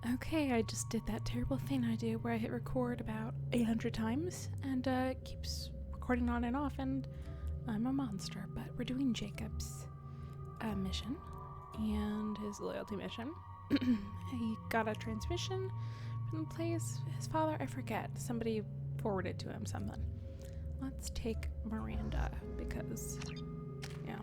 Okay, I just did that terrible thing I do where I hit record about 800 times and it keeps recording on and off, and I'm a monster. But we're doing Jacob's mission and his loyalty mission. He got a transmission from the place. His father, I forget. Somebody forwarded to him something. Let's take Miranda because, yeah.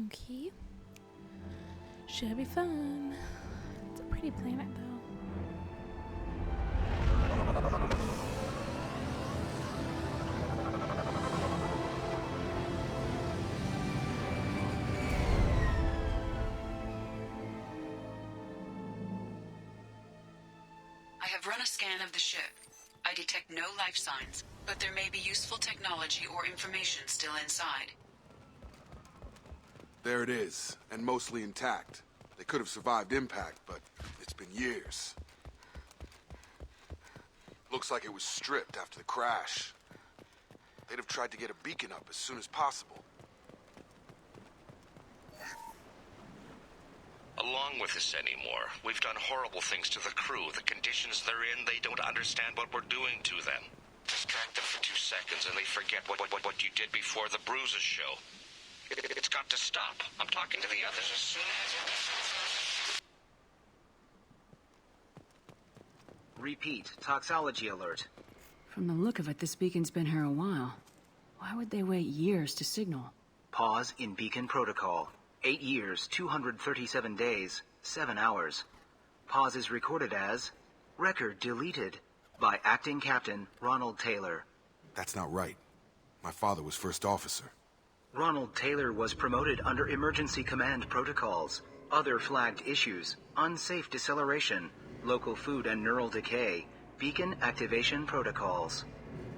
Okay. Should be fun. It's a pretty planet, though. I have run a scan of the ship. I detect no life signs, but there may be useful technology or information still inside. There it is, and mostly intact. They could have survived impact, but it's been years. Looks like it was stripped after the crash. They'd have tried to get a beacon up as soon as possible. Along with this anymore. We've done horrible things to the crew. The conditions they're in, they don't understand what we're doing to them. Distract them for 2 seconds and they forget what you did before the bruises show. It's got to stop. I'm talking to the others as soon as... Repeat, toxology alert. From the look of it, this beacon's been here a while. Why would they wait years to signal? Pause in beacon protocol. 8 years, 237 days, 7 hours. Pause is recorded as record deleted by Acting Captain Ronald Taylor. That's not right. My father was first officer. Ronald Taylor was promoted under emergency command protocols. Other flagged issues: unsafe deceleration, local food and neural decay, beacon activation protocols.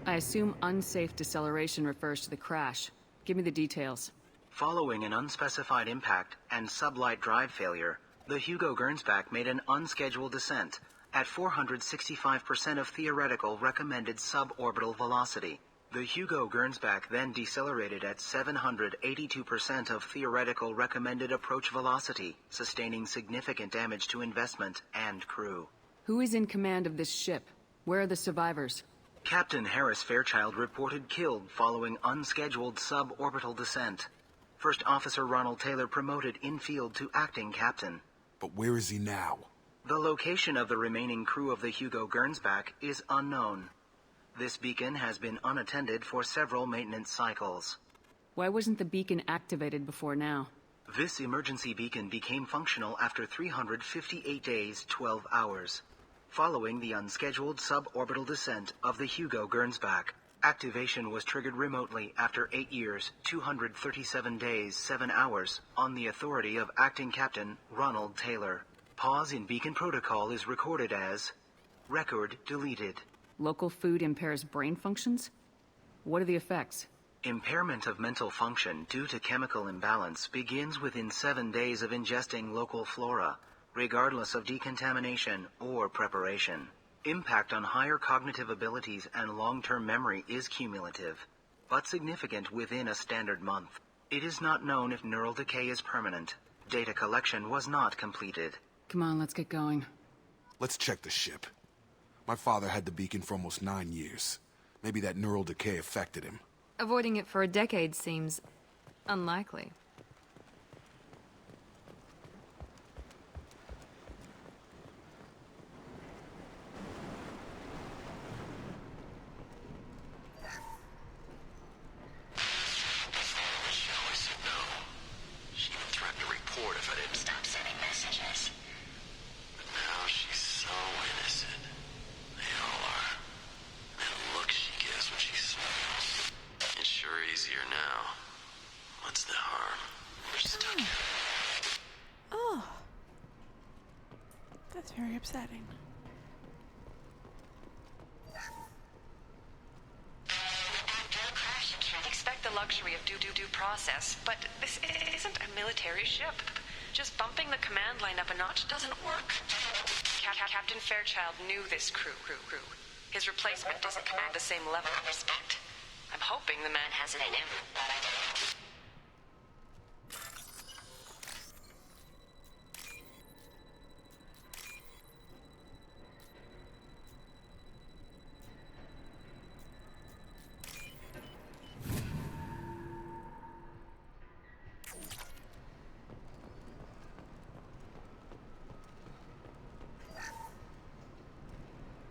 I assume unsafe deceleration refers to the crash. Give me the details. Following an unspecified impact and sublight drive failure, the Hugo Gernsback made an unscheduled descent at 465% of theoretical recommended suborbital velocity. The Hugo Gernsback then decelerated at 782% of theoretical recommended approach velocity, sustaining significant damage to investment and crew. Who is in command of this ship? Where are the survivors? Captain Harris Fairchild reported killed following unscheduled suborbital descent. First Officer Ronald Taylor promoted in-field to acting captain. But where is he now? The location of the remaining crew of the Hugo Gernsback is unknown. This beacon has been unattended for several maintenance cycles. Why wasn't the beacon activated before now? This emergency beacon became functional after 358 days, 12 hours. Following the unscheduled suborbital descent of the Hugo Gernsback, activation was triggered remotely after 8 years, 237 days, 7 hours, on the authority of Acting Captain Ronald Taylor. Pause in beacon protocol is recorded as record deleted. Local food impairs brain functions? What are the effects? Impairment of mental function due to chemical imbalance begins within 7 days of ingesting local flora, regardless of decontamination or preparation. Impact on higher cognitive abilities and long-term memory is cumulative, but significant within a standard month. It is not known if neural decay is permanent. Data collection was not completed. Come on, let's get going. Let's check the ship. My father had the beacon for almost 9 years. Maybe that neural decay affected him. Avoiding it for a decade seems unlikely. upsetting. Expect the luxury of due process, but this isn't a military ship. Just bumping the command line up a notch doesn't work. Captain Fairchild knew this crew. His replacement doesn't command the same level of respect. I'm hoping the man has it in him.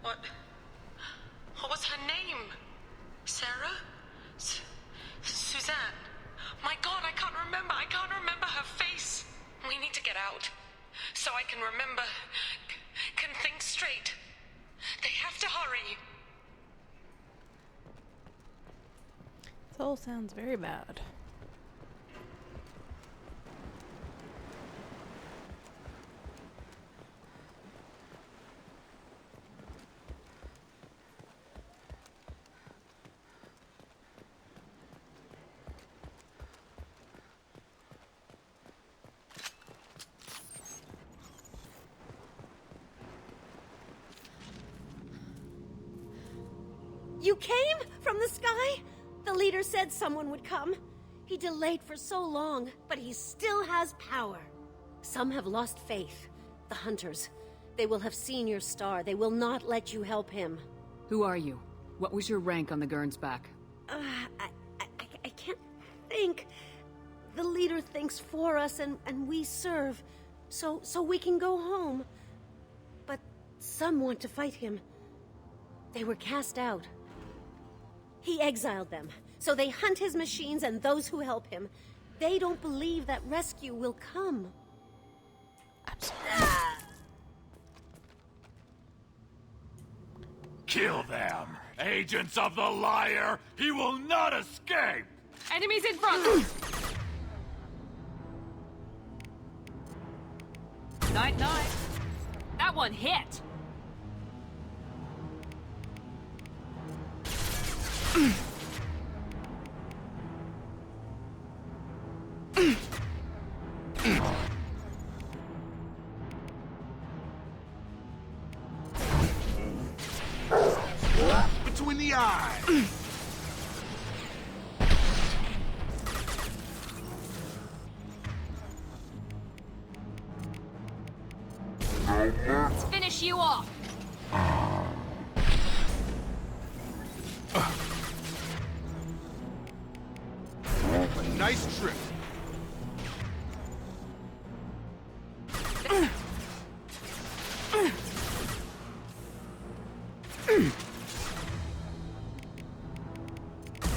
What was her name? Sarah? Suzanne? My God, I can't remember her face. We need to get out. So I can remember, can think straight. They have to hurry. This all sounds very bad. You came? From the sky? The leader said someone would come. He delayed for so long, but he still has power. Some have lost faith. The hunters. They will have seen your star. They will not let you help him. Who are you? What was your rank on the Gurnsback? I can't think. The leader thinks for us and we serve. So we can go home. But some want to fight him. They were cast out. He exiled them, so they hunt his machines and those who help him. They don't believe that rescue will come. I'm sorry. Kill them! Agents of the Liar! He will not escape! Enemies in front! Night. That one hit! Between the eyes! Let's finish you off! Nice trip.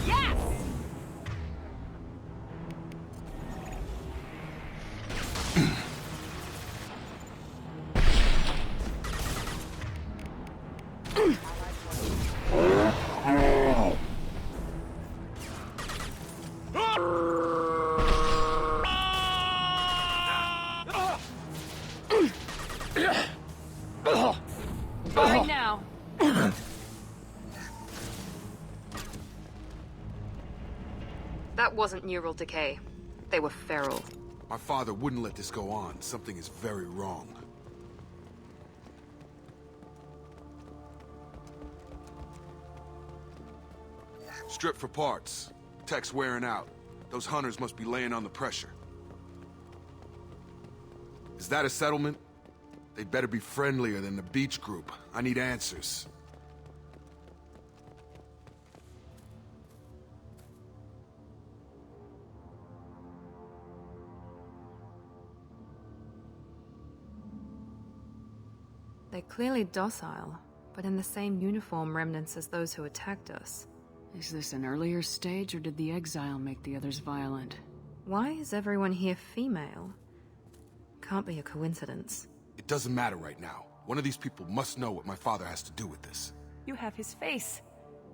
Yes! Right now. That wasn't neural decay. They were feral. My father wouldn't let this go on. Something is very wrong. Strip for parts. Tech's wearing out. Those hunters must be laying on the pressure. Is that a settlement? They'd better be friendlier than the beach group. I need answers. They're clearly docile, but in the same uniform remnants as those who attacked us. Is this an earlier stage, or did the exile make the others violent? Why is everyone here female? Can't be a coincidence. It doesn't matter right now. One of these people must know what my father has to do with this. You have his face.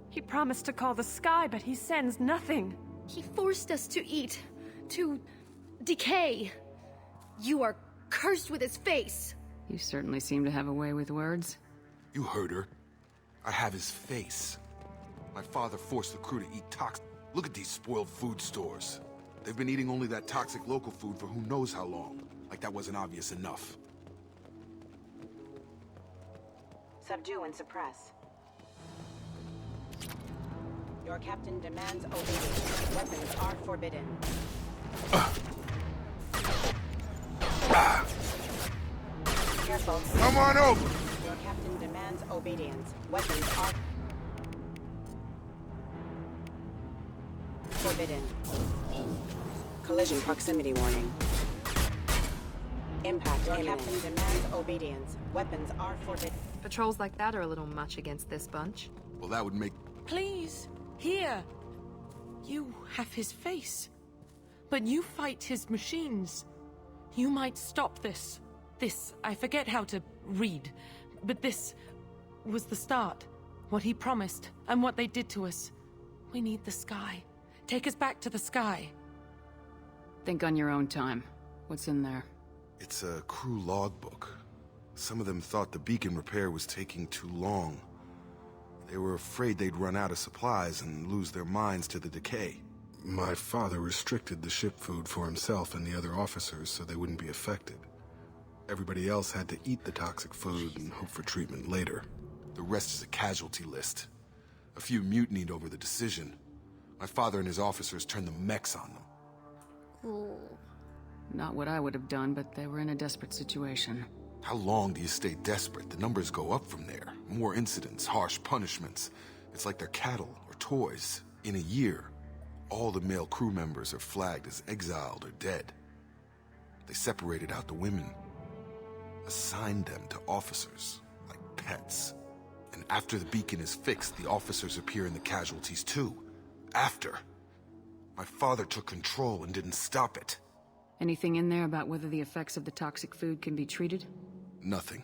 He promised to call the sky, but he sends nothing. He forced us to eat, to decay. You are cursed with his face. You certainly seem to have a way with words. You heard her. I have his face. My father forced the crew to eat toxic. Look at these spoiled food stores. They've been eating only that toxic local food for who knows how long. Like that wasn't obvious enough. Subdue and suppress. Your captain demands obedience. Weapons are forbidden. Careful. Come on over! Your captain demands obedience. Weapons are forbidden. Collision proximity warning. Impact imminent. Your captain demands obedience. Weapons are forbidden. Patrols like that are a little much against this bunch. Well, that would make... Please, here. You have his face. But you fight his machines. You might stop this. This, I forget how to read. But this was the start. What he promised, and what they did to us. We need the sky. Take us back to the sky. Think on your own time. What's in there? It's a crew logbook. Some of them thought the beacon repair was taking too long. They were afraid they'd run out of supplies and lose their minds to the decay. My father restricted the ship food for himself and the other officers so they wouldn't be affected. Everybody else had to eat the toxic food and hope for treatment later. The rest is a casualty list. A few mutinied over the decision. My father and his officers turned the mechs on them. Not what I would have done, but they were in a desperate situation. How long do you stay desperate? The numbers go up from there. More incidents, harsh punishments. It's like they're cattle or toys. In a year, all the male crew members are flagged as exiled or dead. They separated out the women, assigned them to officers, like pets. And after the beacon is fixed, the officers appear in the casualties too. After. My father took control and didn't stop it. Anything in there about whether the effects of the toxic food can be treated? Nothing.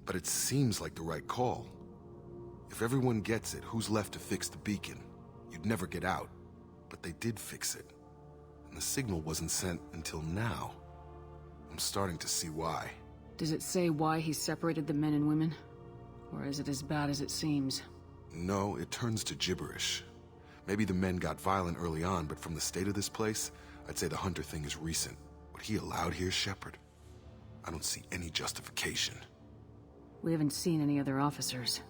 But it seems like the right call. If everyone gets it, who's left to fix the beacon? You'd never get out. But they did fix it. And the signal wasn't sent until now. I'm starting to see why. Does it say why he separated the men and women? Or is it as bad as it seems? No, it turns to gibberish. Maybe the men got violent early on, but from the state of this place, I'd say the Hunter thing is recent. What he allowed here, Shepard? I don't see any justification. We haven't seen any other officers.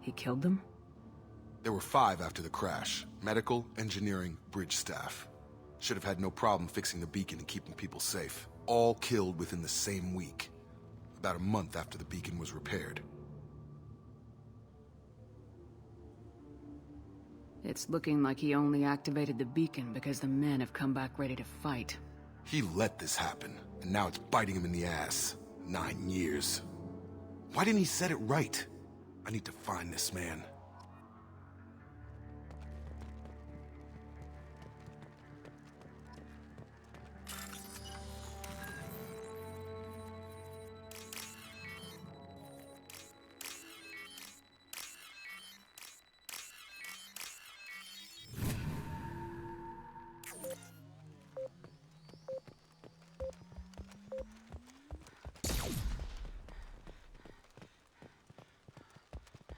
He killed them? There were 5 after the crash. Medical, engineering, bridge staff. Should have had no problem fixing the beacon and keeping people safe. All killed within the same week. About a month after the beacon was repaired. It's looking like he only activated the beacon because the men have come back ready to fight. He let this happen, and now it's biting him in the ass. 9 years. Why didn't he set it right? I need to find this man.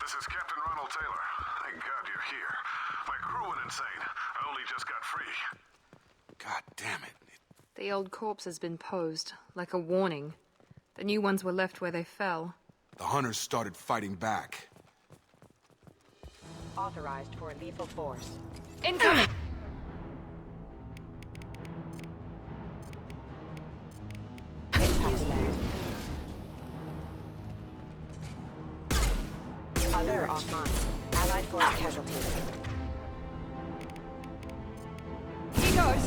This is Captain Ronald Taylor. Thank God you're here. My crew went insane. I only just got free. God damn it. The old corpse has been posed, like a warning. The new ones were left where they fell. The Hunters started fighting back. Authorized for lethal force. Incoming! Other offline. Allied force casualties. He goes!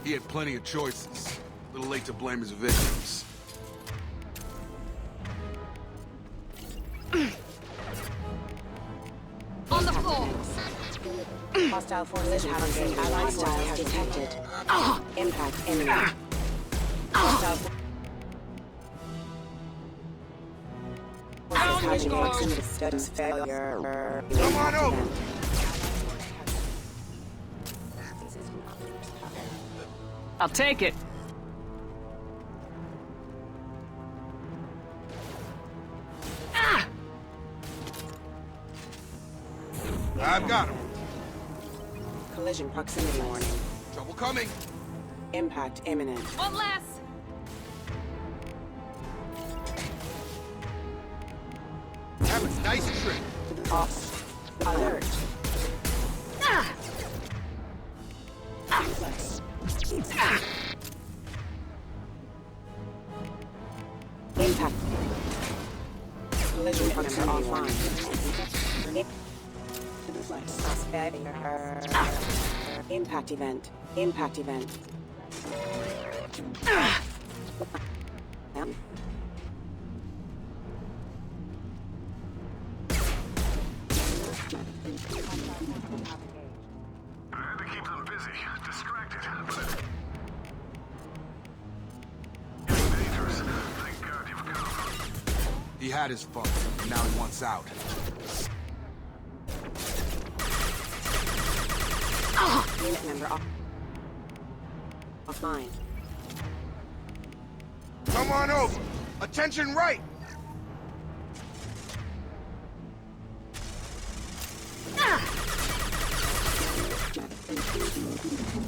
He had plenty of choices. A little late to blame his victims. On the floor! Hostile forces challenging allied styles detected. Impact imminent. Hostile forces proximity studies failure. Come on over! I'll take it. I've got him. Collision proximity warning. Trouble coming. Impact imminent. One less! That was nice trick. Off. Alert. Impact. Collision proximity offline. Impact event. Impact event. I had to keep them busy, distracted, but it's getting dangerous. Thank God you've come. He had his fun. Now he wants out. Unit member offline. Come on over. Attention right.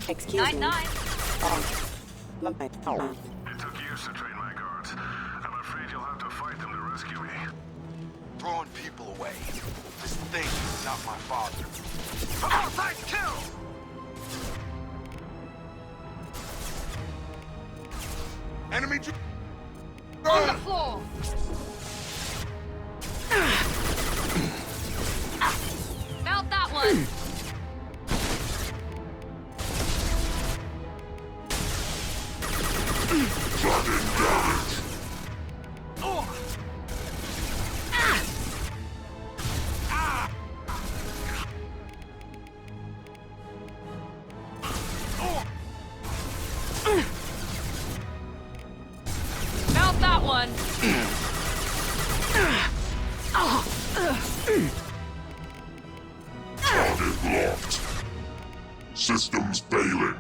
Excuse me. 9-9. It took years to train my guards. I'm afraid you'll have to fight them to rescue me. Throwing people away. This thing is not my father. Outside kill! Enemy On the floor! Felt that one! Felt that one! Target locked. Systems failing.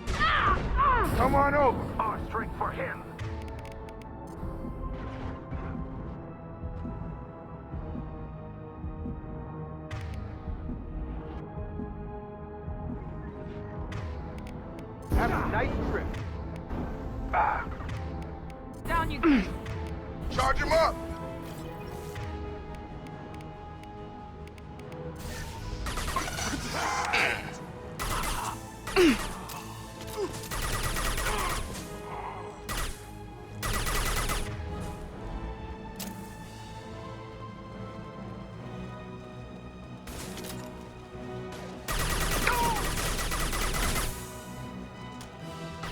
Come on over. Our strength for him. Have a nice trip. Down you go! Charge him up.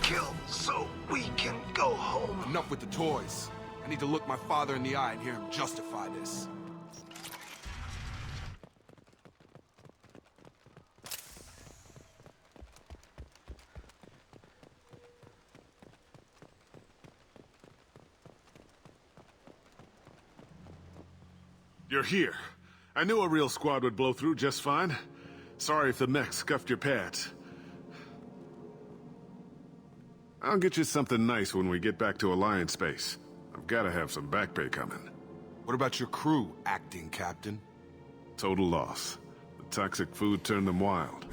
Kill so we can go home. Enough with the toys. I need to look my father in the eye and hear him justify this. You're here. I knew a real squad would blow through just fine. Sorry if the mech scuffed your pads. I'll get you something nice when we get back to Alliance space. I've gotta have some back pay coming. What about your crew, acting captain? Total loss. The toxic food turned them wild.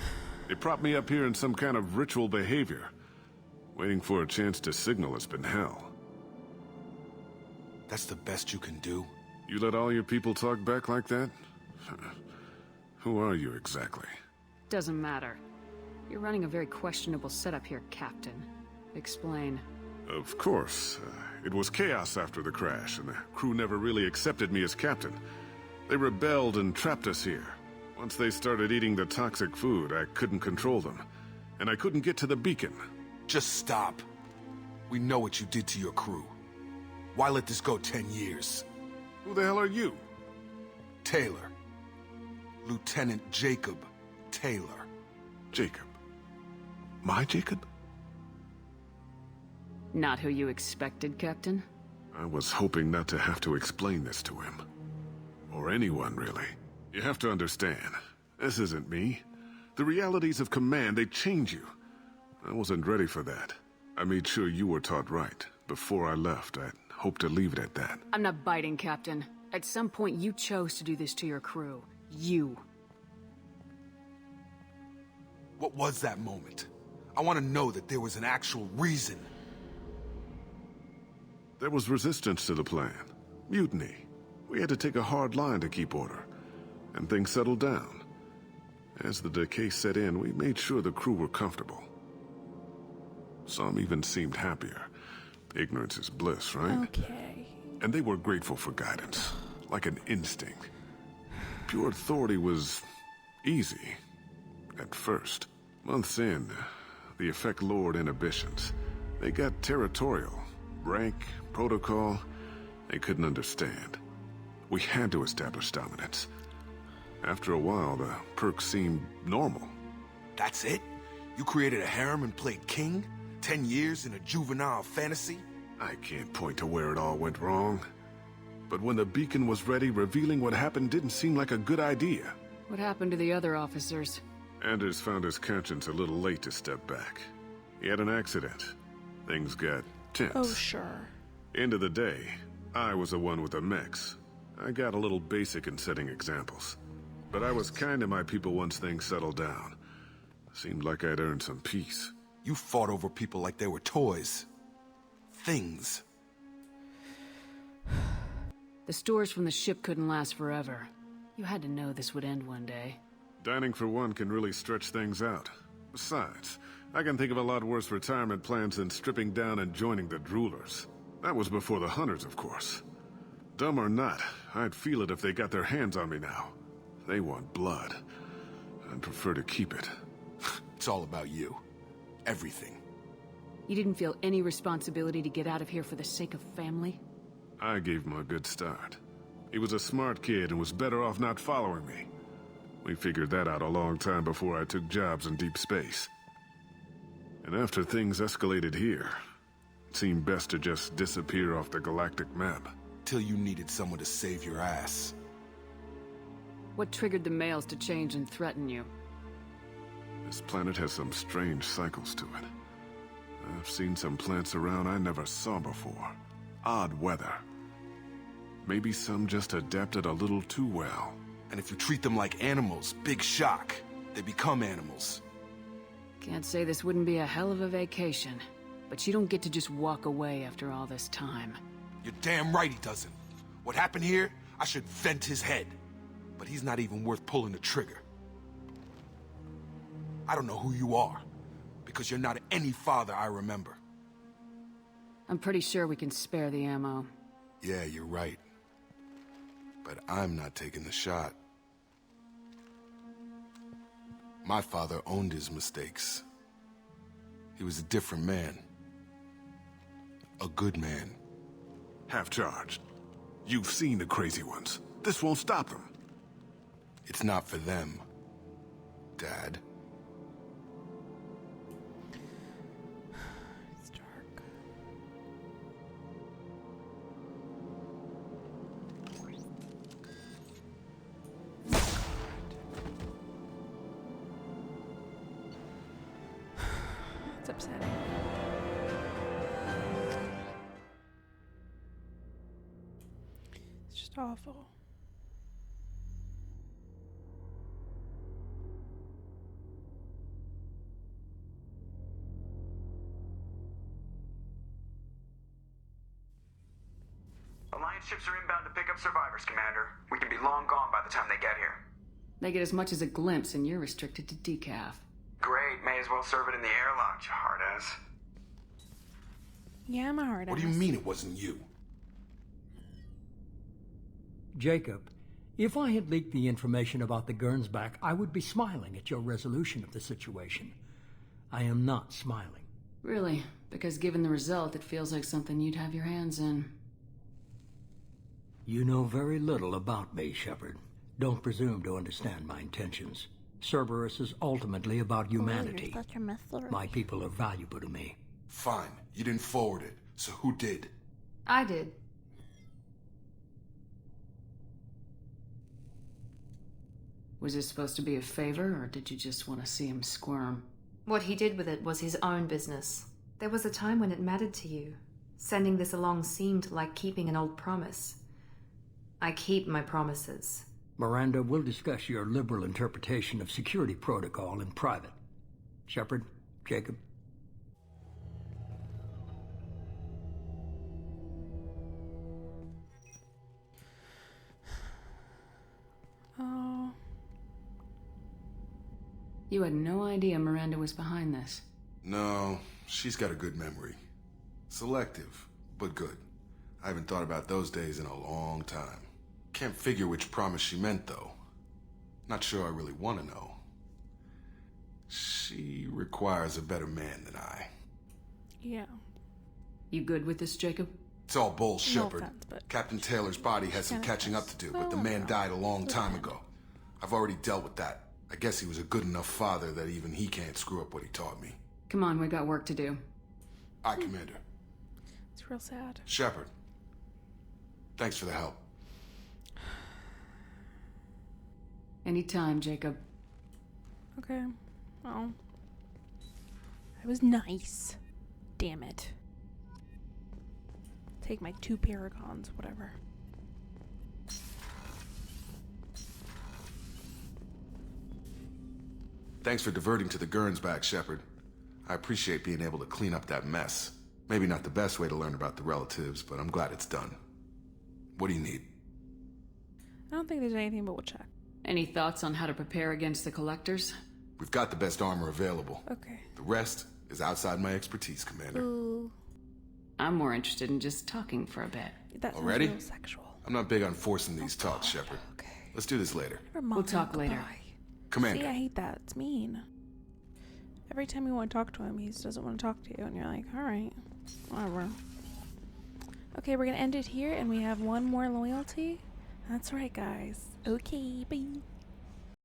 They propped me up here in some kind of ritual behavior. Waiting for a chance to signal has been hell. That's the best you can do? You let all your people talk back like that? Who are you exactly? Doesn't matter. You're running a very questionable setup here, Captain. Explain. Of course. It was chaos after the crash, and the crew never really accepted me as captain. They rebelled and trapped us here. Once they started eating the toxic food, I couldn't control them. And I couldn't get to the beacon. Just stop. We know what you did to your crew. Why let this go 10 years? Who the hell are you? Taylor. Lieutenant Jacob Taylor. Jacob? My Jacob? Not who you expected, Captain? I was hoping not to have to explain this to him. Or anyone, really. You have to understand, this isn't me. The realities of command, they change you. I wasn't ready for that. I made sure you were taught right. Before I left, I hoped to leave it at that. I'm not biting, Captain. At some point, you chose to do this to your crew. You. What was that moment? I want to know that there was an actual reason. There was resistance to the plan. Mutiny. We had to take a hard line to keep order. And things settled down. As the decay set in, we made sure the crew were comfortable. Some even seemed happier. Ignorance is bliss, right? Okay. And they were grateful for guidance, like an instinct. Pure authority was easy, at first. Months in, the effect lowered inhibitions. They got territorial. Rank, protocol, they couldn't understand. We had to establish dominance. After a while, the perks seemed normal. That's it? You created a harem and played king? 10 years in a juvenile fantasy? I can't point to where it all went wrong. But when the beacon was ready, revealing what happened didn't seem like a good idea. What happened to the other officers? Anders found his conscience a little late to step back. He had an accident. Things got tense. Oh, sure. End of the day, I was the one with the mechs. I got a little basic in setting examples. But I was kind to my people once things settled down. Seemed like I'd earned some peace. You fought over people like they were toys. Things. The stores from the ship couldn't last forever. You had to know this would end one day. Dining for one can really stretch things out. Besides, I can think of a lot worse retirement plans than stripping down and joining the droolers. That was before the hunters, of course. Dumb or not, I'd feel it if they got their hands on me now. They want blood. I'd prefer to keep it. It's all about you. Everything. You didn't feel any responsibility to get out of here for the sake of family? I gave him a good start. He was a smart kid and was better off not following me. We figured that out a long time before I took jobs in deep space. And after things escalated here, it seemed best to just disappear off the galactic map. Till you needed someone to save your ass. What triggered the males to change and threaten you? This planet has some strange cycles to it. I've seen some plants around I never saw before. Odd weather. Maybe some just adapted a little too well. And if you treat them like animals, big shock. They become animals. Can't say this wouldn't be a hell of a vacation, but you don't get to just walk away after all this time. You're damn right he doesn't. What happened here, I should vent his head. But he's not even worth pulling the trigger. I don't know who you are, because you're not any father I remember. I'm pretty sure we can spare the ammo. Yeah, you're right. But I'm not taking the shot. My father owned his mistakes. He was a different man. A good man. Half-charged. You've seen the crazy ones. This won't stop them. It's not for them, Dad. It's dark. It's upsetting. It's just awful. Alliance ships are inbound to pick up survivors, Commander. We can be long gone by the time they get here. They get as much as a glimpse, and you're restricted to decaf. Great, may as well serve it in the airlock, you hard-ass. Yeah, I'm a hard ass. What do you mean it wasn't you? Jacob, if I had leaked the information about the Gernsback, I would be smiling at your resolution of the situation. I am not smiling. Really? Because given the result, it feels like something you'd have your hands in. You know very little about me, Shepard. Don't presume to understand my intentions. Cerberus is ultimately about humanity. My people are valuable to me. Fine. You didn't forward it. So who did? I did. Was this supposed to be a favor, or did you just want to see him squirm? What he did with it was his own business. There was a time when it mattered to you. Sending this along seemed like keeping an old promise. I keep my promises. Miranda, we'll discuss your liberal interpretation of security protocol in private. Shepard, Jacob. Oh. You had no idea Miranda was behind this. No, she's got a good memory. Selective, but good. I haven't thought about those days in a long time. Can't figure which promise she meant, though. Not sure I really want to know. She requires a better man than I. Yeah. You good with this, Jacob? It's all bull, Shepard. No offense, but Captain Taylor's body has some catching up to do, but the man died a long time ago. I've already dealt with that. I guess he was a good enough father that even he can't screw up what he taught me. Come on, we got work to do. Aye, Commander. It's real sad. Shepard. Thanks for the help. Anytime, Jacob. Okay. Well, I was nice. Damn it. Take my 2 paragons, whatever. Thanks for diverting to the Gernsback, Shepard. I appreciate being able to clean up that mess. Maybe not the best way to learn about the relatives, but I'm glad it's done. What do you need? I don't think there's anything, but we'll check. Any thoughts on how to prepare against the collectors? We've got the best armor available. Okay. The rest is outside my expertise, Commander. Ooh. I'm more interested in just talking for a bit. That sounds Already? real sexual. I'm not big on forcing these talks, Shepard. Okay. Let's do this later. We'll talk later. Commander. See, I hate that. It's mean. Every time you want to talk to him, he just doesn't want to talk to you, and you're like, alright, whatever. Okay, we're gonna end it here, and we have one more loyalty. That's right, guys. Okay, bye.